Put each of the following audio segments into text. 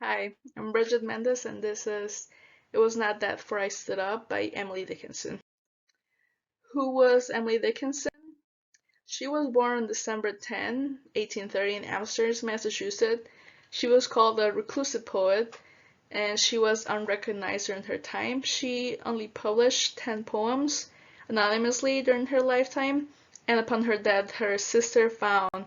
Hi, I'm Bridget Mendes, and this is It Was Not That Before I Stood Up by Emily Dickinson. Who was Emily Dickinson? She was born on December 10, 1830, in Amherst, Massachusetts. She was called a reclusive poet, and she was unrecognized during her time. She only published 10 poems anonymously during her lifetime, and upon her death, her sister found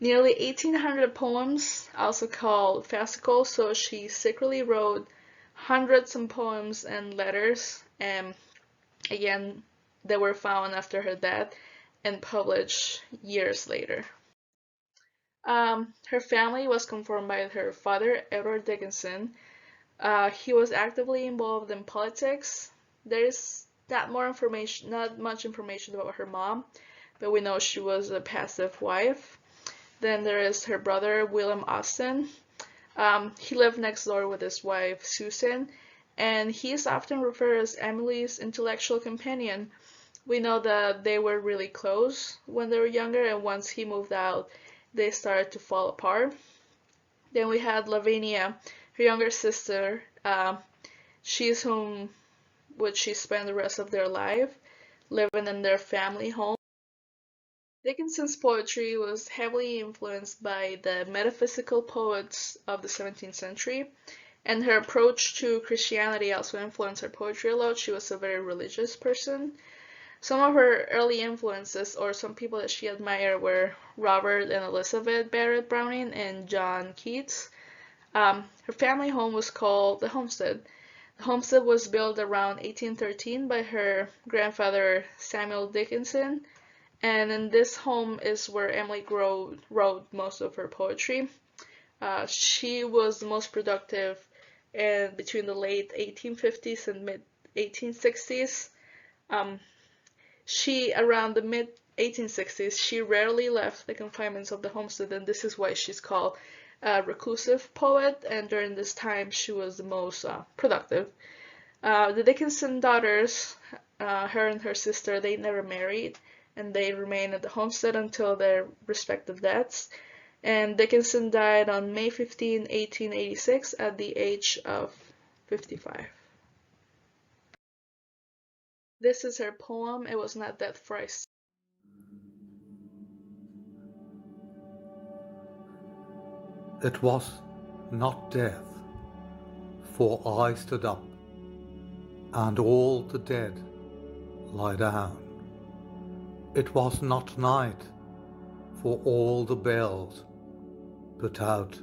nearly 1,800 poems, also called fascicles, so she secretly wrote hundreds of poems and letters, and again, they were found after her death and published years later. Her family was conformed by her father, Edward Dickinson. He was actively involved in politics. There is not much information about her mom, but we know she was a passive wife. Then there is her brother, William Austin. He lived next door with his wife, Susan, and he is often referred as Emily's intellectual companion. We know that they were really close when they were younger, and once he moved out, they started to fall apart. Then we had Lavinia, her younger sister. She's whom would she spend the rest of their life living in their family home. Dickinson's poetry was heavily influenced by the metaphysical poets of the 17th century, and her approach to Christianity also influenced her poetry a lot. She was a very religious person. Some of her early influences, or some people that she admired, were Robert and Elizabeth Barrett Browning and John Keats. Her family home was called the Homestead. The homestead was built around 1813 by her grandfather Samuel Dickinson, and in this home is where Emily wrote most of her poetry. She was the most productive in between the late 1850s and mid 1860s. Um, around the mid 1860s, she rarely left the confinements of the homestead, and this is why she's called a reclusive poet. And during this time, she was the most productive. The Dickinson daughters, her and her sister, they never married, and they remained at the homestead until their respective deaths. And Dickinson died on May 15, 1886, at the age of 55. This is her poem, It Was Not That For I. It was not death, for I stood up, and all the dead lie down. It was not night, for all the bells put out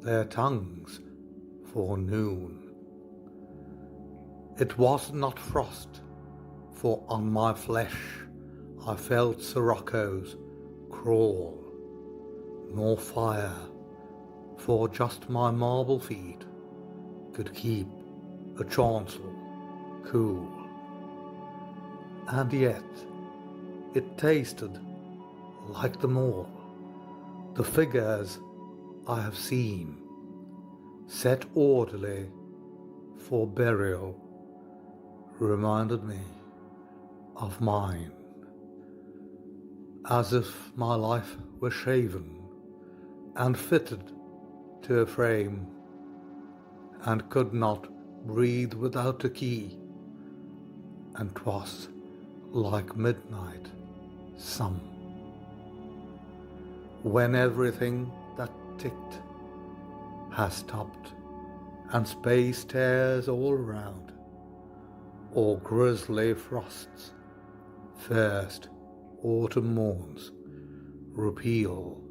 their tongues for noon. It was not frost, for on my flesh I felt sirocco's crawl, nor fire, for just my marble feet could keep a chancel cool. And yet it tasted like them all, the figures I have seen, set orderly for burial, reminded me of mine, as if my life were shaven and fitted to a frame, and could not breathe without a key, and 'twas like midnight some, when everything that ticked has stopped, and space tears all round, or grisly frosts, first autumn morns repeal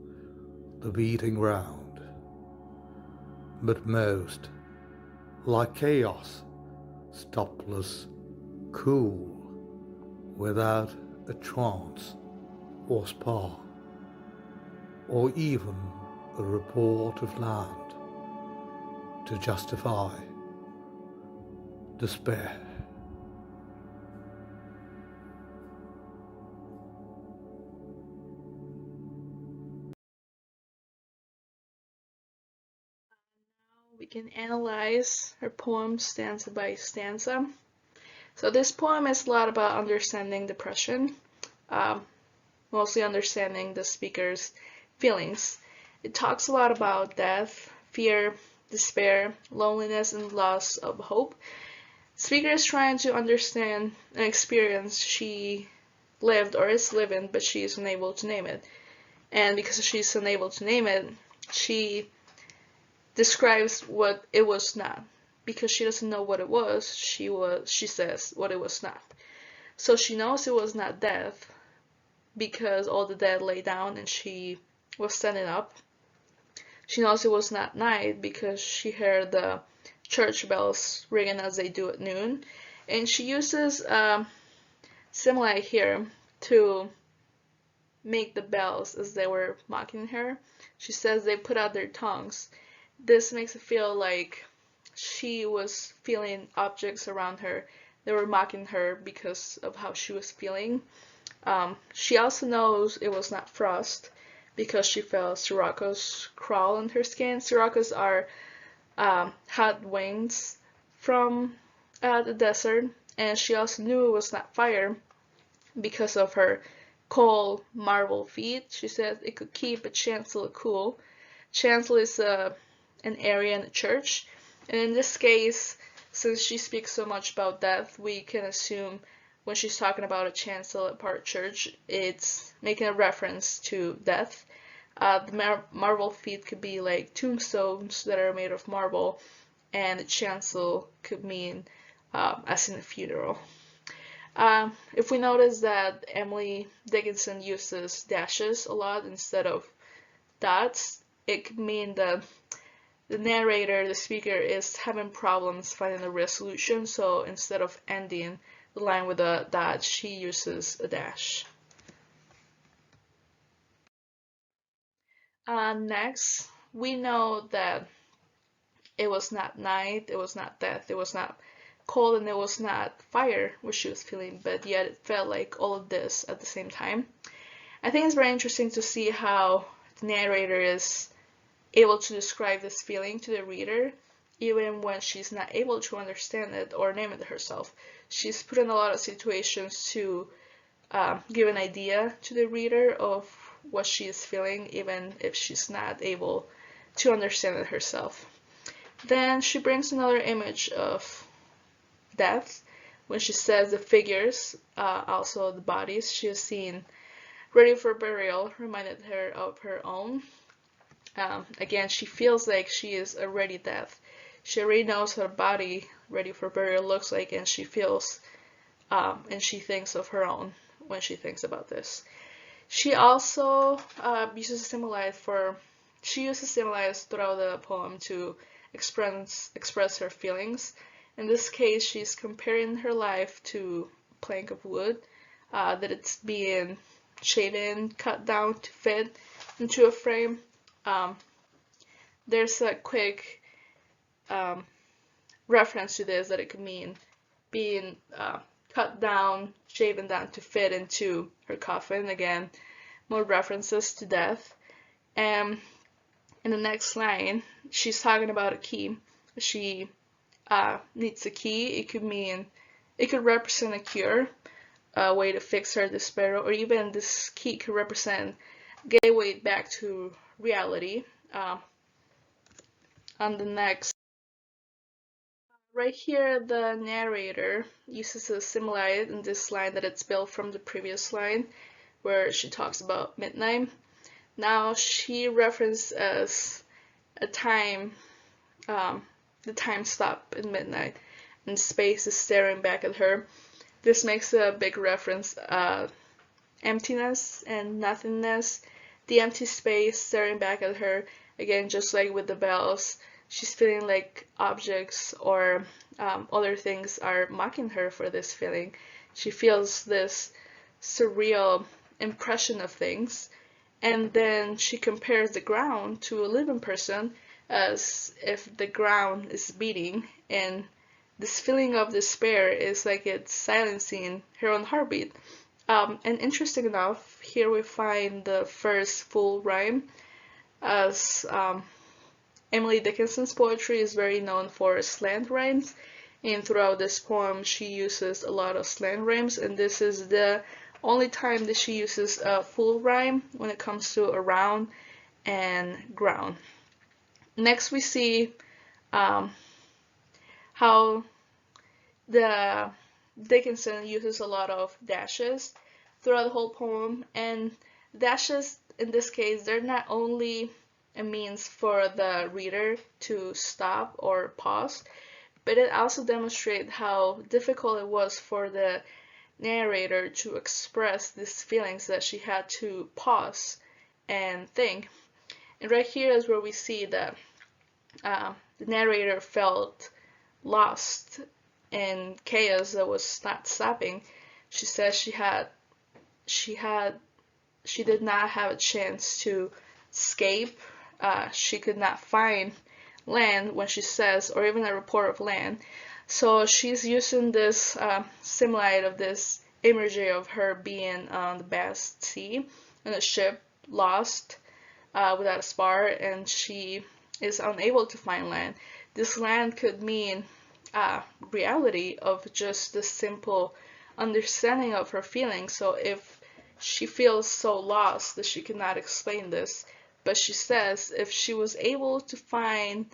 the beating round, but most like chaos, stopless, cool, without a trance or spark, or even a report of land to justify despair. We can analyze her poem stanza by stanza. So this poem is a lot about understanding depression, um, mostly understanding the speaker's feelings. It talks a lot about death, fear, despair, loneliness, and loss of hope. Speaker is trying to understand an experience she lived or is living, but she is unable to name it. And because she's unable to name it, she describes what it was not. Because she doesn't know what it was, she says what it was not. So she knows it was not death because all the dead lay down and she was standing up. She knows it was not night because she heard the church bells ringing as they do at noon. And she uses simile here to make the bells as they were mocking her. She says they put out their tongues. This makes it feel like she was feeling objects around her. They were mocking her because of how she was feeling. She also knows it was not frost because she felt sirocco's crawl on her skin. Sirocco's are hot winds from the desert, and she also knew it was not fire because of her cold marble feet. She said it could keep a chancel cool. Chancel is an area in the church, and in this case, since she speaks so much about death, we can assume when she's talking about a chancel at part church, it's making a reference to death. The marble feet could be like tombstones that are made of marble, and the chancel could mean as in a funeral. If we notice that Emily Dickinson uses dashes a lot instead of dots, it could mean that the narrator, the speaker, is having problems finding a resolution, so instead of ending the line with a dot, she uses a dash. Next, we know that it was not night, it was not death, it was not cold, and it was not fire which she was feeling, but yet it felt like all of this at the same time. I think it's very interesting to see how the narrator is able to describe this feeling to the reader even when she's not able to understand it or name it herself. She's put in a lot of situations to give an idea to the reader of what she is feeling, even if she's not able to understand it herself. Then she brings another image of death when she says the figures, also the bodies she has seen ready for burial, reminded her of her own. Again, she feels like she is already death. She already knows her body ready for burial looks like, and she feels and she thinks of her own when she thinks about this. She also uses similes throughout the poem to express her feelings. In this case, she's comparing her life to a plank of wood, that it's being shaven, cut down to fit into a frame. There's a quick reference to this that it could mean being cut down, shaven down to fit into her coffin. Again, more references to death. And in the next line, she's talking about a key. She needs a key. It could represent a cure, a way to fix her despair, or even this key could represent gateway back to reality. On the next, right here, the narrator uses a simile in this line that it's built from the previous line, where she talks about midnight. Now she references as a time, the time stop in midnight, and space is staring back at her. This makes a big reference, emptiness and nothingness. The empty space staring back at her, again, just like with the bells, she's feeling like objects or other things are mocking her for this feeling. She feels this surreal impression of things, and then she compares the ground to a living person as if the ground is beating, and this feeling of despair is like it's silencing her own heartbeat. And interesting enough, here we find the first full rhyme, as Emily Dickinson's poetry is very known for slant rhymes, and throughout this poem she uses a lot of slant rhymes, and this is the only time that she uses a full rhyme when it comes to around and ground. Next we see um, how the Dickinson uses a lot of dashes throughout the whole poem, and dashes in this case, they're not only a means for the reader to stop or pause, but it also demonstrates how difficult it was for the narrator to express these feelings that she had to pause and think. And right here is where we see that the narrator felt lost in chaos that was not stopping. She says she did not have a chance to escape. She could not find land when she says, or even a report of land. So she's using this symbol of this imagery of her being on the vast sea in a ship lost without a spar, and she is unable to find land. This land could mean reality of just the simple understanding of her feelings. So if she feels so lost that she cannot explain this, but she says if she was able to find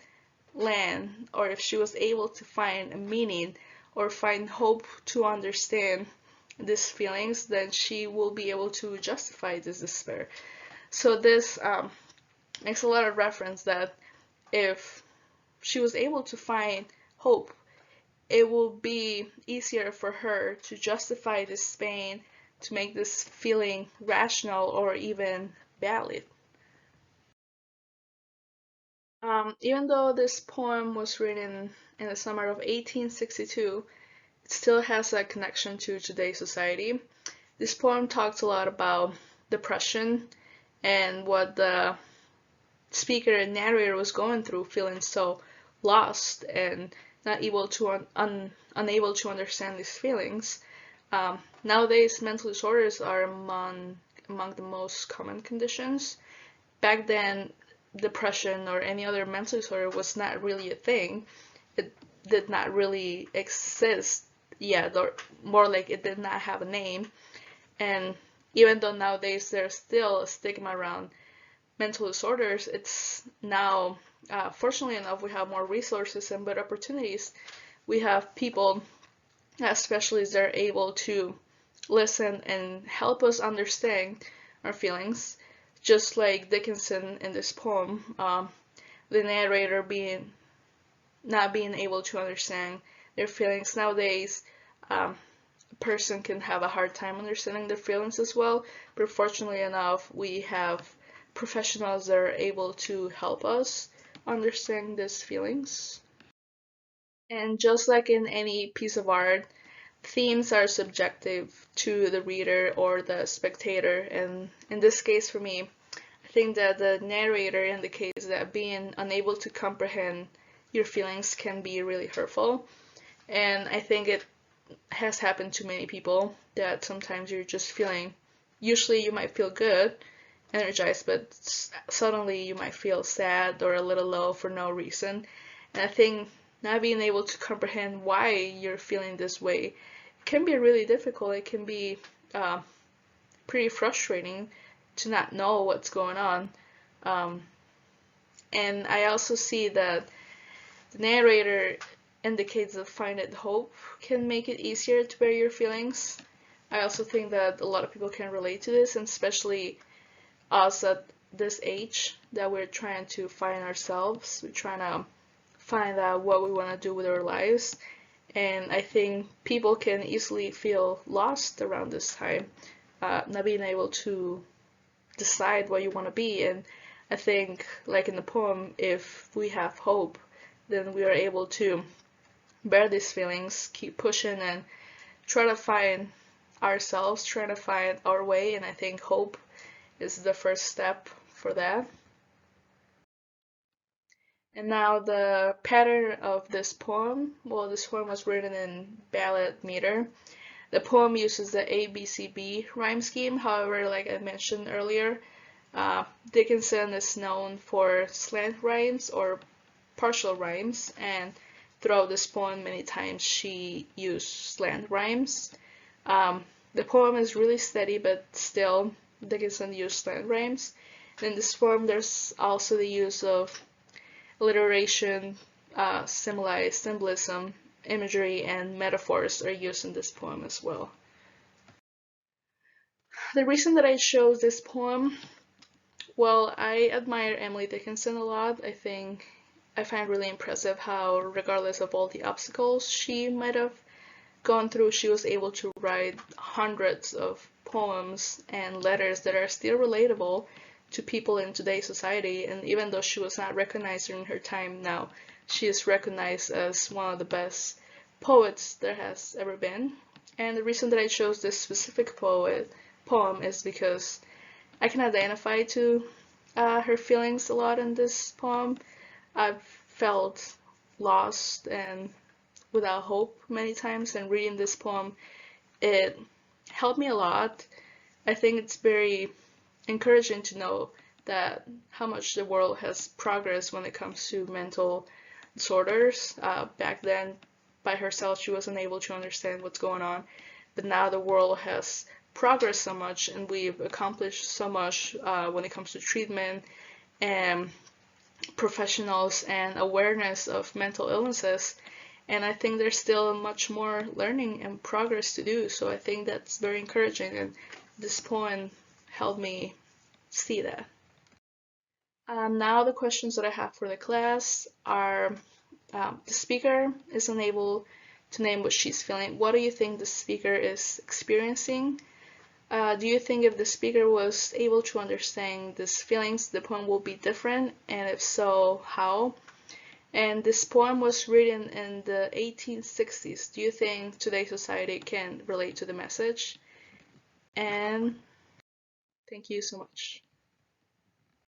land, or if she was able to find a meaning or find hope to understand these feelings, then she will be able to justify this despair. So this makes a lot of reference that if she was able to find hope, it will be easier for her to justify this pain, to make this feeling rational or even valid. Even though this poem was written in the summer of 1862, it still has a connection to today's society. This poem talks a lot about depression and what the speaker and narrator was going through, feeling so lost and not able to unable to understand these feelings. Nowadays, mental disorders are among the most common conditions. Back then, depression or any other mental disorder was not really a thing. It did not really exist yet, or more like it did not have a name. And even though nowadays there's still a stigma around mental disorders, it's now, fortunately enough, we have more resources and better opportunities. We have people, especially they're able to listen and help us understand our feelings, just like Dickinson in this poem, the narrator not being able to understand their feelings. Nowadays, a person can have a hard time understanding their feelings as well, but fortunately enough, we have professionals that are able to help us understand these feelings. And just like in any piece of art, themes are subjective to the reader or the spectator, and in this case for me, I think that the narrator indicates that being unable to comprehend your feelings can be really hurtful, and I think it has happened to many people that sometimes you're just feeling, usually you might feel good, energized, but suddenly you might feel sad or a little low for no reason. And I think not being able to comprehend why you're feeling this way can be really difficult. It can be pretty frustrating to not know what's going on. Um, and I also see that the narrator indicates that finding hope can make it easier to bear your feelings. I also think that a lot of people can relate to this, and especially us at this age that we're trying to find ourselves. We're trying to find out what we want to do with our lives. And I think people can easily feel lost around this time, not being able to decide what you want to be. And I think, like in the poem, if we have hope, then we are able to bear these feelings, keep pushing, and try to find ourselves, try to find our way. And I think hope is the first step for that. And now the pattern of this poem. Well, this poem was written in ballad meter. The poem uses the ABCB rhyme scheme. However, like I mentioned earlier, Dickinson is known for slant rhymes or partial rhymes, and throughout this poem many times she used slant rhymes. The poem is really steady, but still Dickinson used slant rhymes. In this poem there's also the use of alliteration symbolism, imagery, and metaphors are used in this poem as well. The reason that I chose this poem, well, I admire Emily Dickinson a lot. I find really impressive how, regardless of all the obstacles she might have gone through, she was able to write hundreds of poems and letters that are still relatable to people in today's society. And even though she was not recognized during her time, now she is recognized as one of the best poets there has ever been. And the reason that I chose this specific poem is because I can identify to her feelings a lot in this poem. I've felt lost and without hope many times, and reading this poem, it helped me a lot. I think it's very encouraging to know that how much the world has progressed when it comes to mental disorders. Back then, by herself, she wasn't able to understand what's going on, but now the world has progressed so much, and we've accomplished so much when it comes to treatment and professionals and awareness of mental illnesses. And I think there's still much more learning and progress to do. So I think that's very encouraging, and this poem helped me see that. Now the questions that I have for the class are, the speaker is unable to name what she's feeling. What do you think the speaker is experiencing? Do you think if the speaker was able to understand these feelings, the poem will be different? And if so, how? And this poem was written in the 1860s. Do you think today's society can relate to the message? And thank you so much.